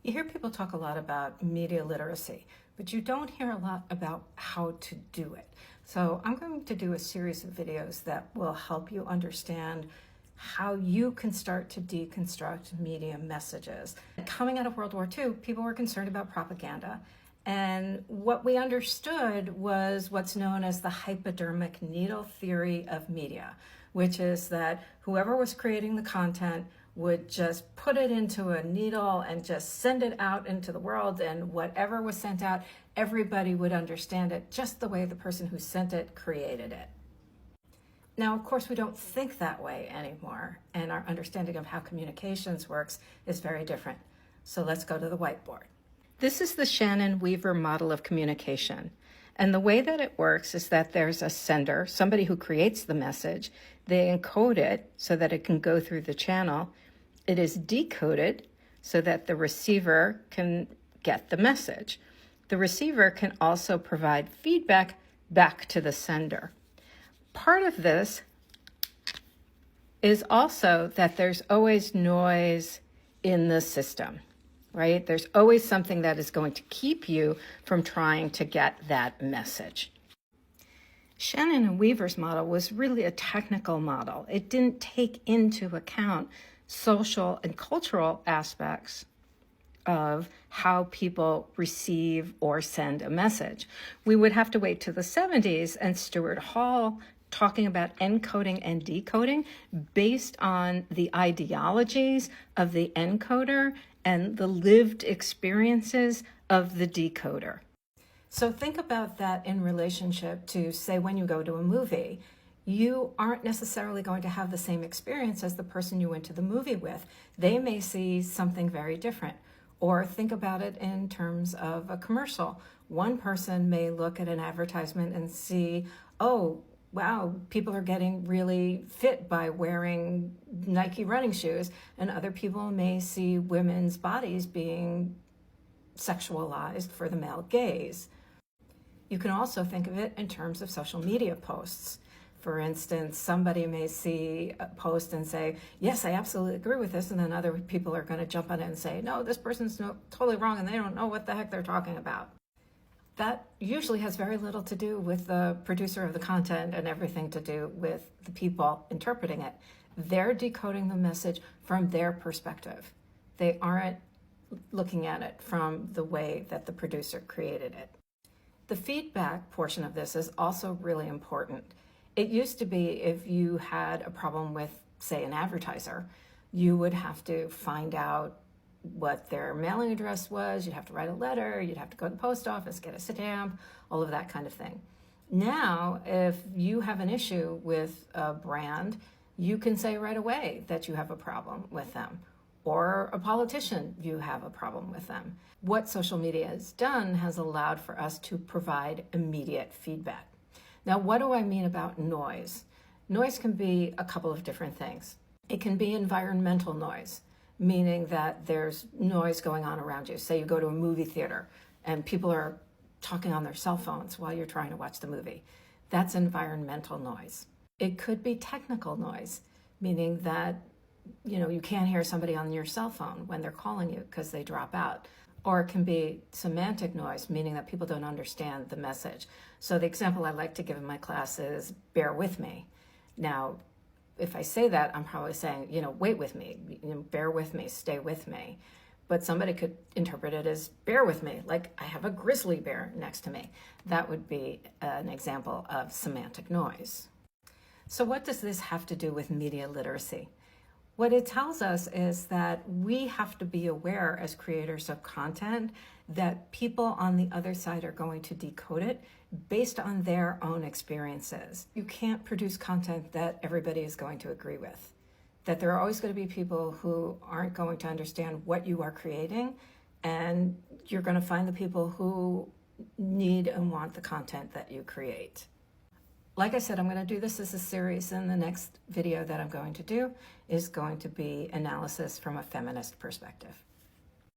You hear people talk a lot about media literacy, but you don't hear a lot about how to do it. So I'm going to do a series of videos that will help you understand how you can start to deconstruct media messages. Coming out of World War II, people were concerned about propaganda. And what we understood was what's known as the hypodermic needle theory of media, which is that whoever was creating the content would just put it into a needle and just send it out into the world, and whatever was sent out, everybody would understand it just the way the person who sent it created it. Now, of course, we don't think that way anymore, and our understanding of how communications works is very different. So let's go to the whiteboard. This is the Shannon-Weaver model of communication. And the way that it works is that there's a sender, somebody who creates the message. They encode it so that it can go through the channel. It is decoded so that the receiver can get the message. The receiver can also provide feedback back to the sender. Part of this is also that there's always noise in the system, right? There's always something that is going to keep you from trying to get that message. Shannon and Weaver's model was really a technical model. It didn't take into account social and cultural aspects of how people receive or send a message. We would have to wait to the 70s and Stuart Hall talking about encoding and decoding based on the ideologies of the encoder and the lived experiences of the decoder. So think about that in relationship to, say, when you go to a movie. You aren't necessarily going to have the same experience as the person you went to the movie with. They may see something very different. Or think about it in terms of a commercial. One person may look at an advertisement and see, oh, wow, people are getting really fit by wearing Nike running shoes, and other people may see women's bodies being sexualized for the male gaze. You can also think of it in terms of social media posts. For instance, somebody may see a post and say, yes, I absolutely agree with this, and then other people are going to jump on it and say, no, this person's totally wrong, and they don't know what the heck they're talking about. That usually has very little to do with the producer of the content and everything to do with the people interpreting it. They're decoding the message from their perspective. They aren't looking at it from the way that the producer created it. The feedback portion of this is also really important. It used to be if you had a problem with, say, an advertiser, you would have to find out what their mailing address was, you'd have to write a letter, you'd have to go to the post office, get a stamp, all of that kind of thing. Now, if you have an issue with a brand, you can say right away that you have a problem with them. Or a politician, you have a problem with them. What social media has done has allowed for us to provide immediate feedback. Now, what do I mean about noise? Noise can be a couple of different things. It can be environmental noise, meaning that there's noise going on around you. Say you go to a movie theater and people are talking on their cell phones while you're trying to watch the movie. That's environmental noise. It could be technical noise, meaning that you can't hear somebody on your cell phone when they're calling you because they drop out. Or it can be semantic noise, meaning that people don't understand the message. So the example I like to give in my class is, bear with me. Now, if I say that, I'm probably saying, wait with me, bear with me, stay with me. But somebody could interpret it as, bear with me, like I have a grizzly bear next to me. That would be an example of semantic noise. So what does this have to do with media literacy? What it tells us is that we have to be aware as creators of content that people on the other side are going to decode it based on their own experiences. You can't produce content that everybody is going to agree with. That there are always going to be people who aren't going to understand what you are creating, and you're going to find the people who need and want the content that you create. Like I said, I'm going to do this as a series, and the next video that I'm going to do is going to be analysis from a feminist perspective.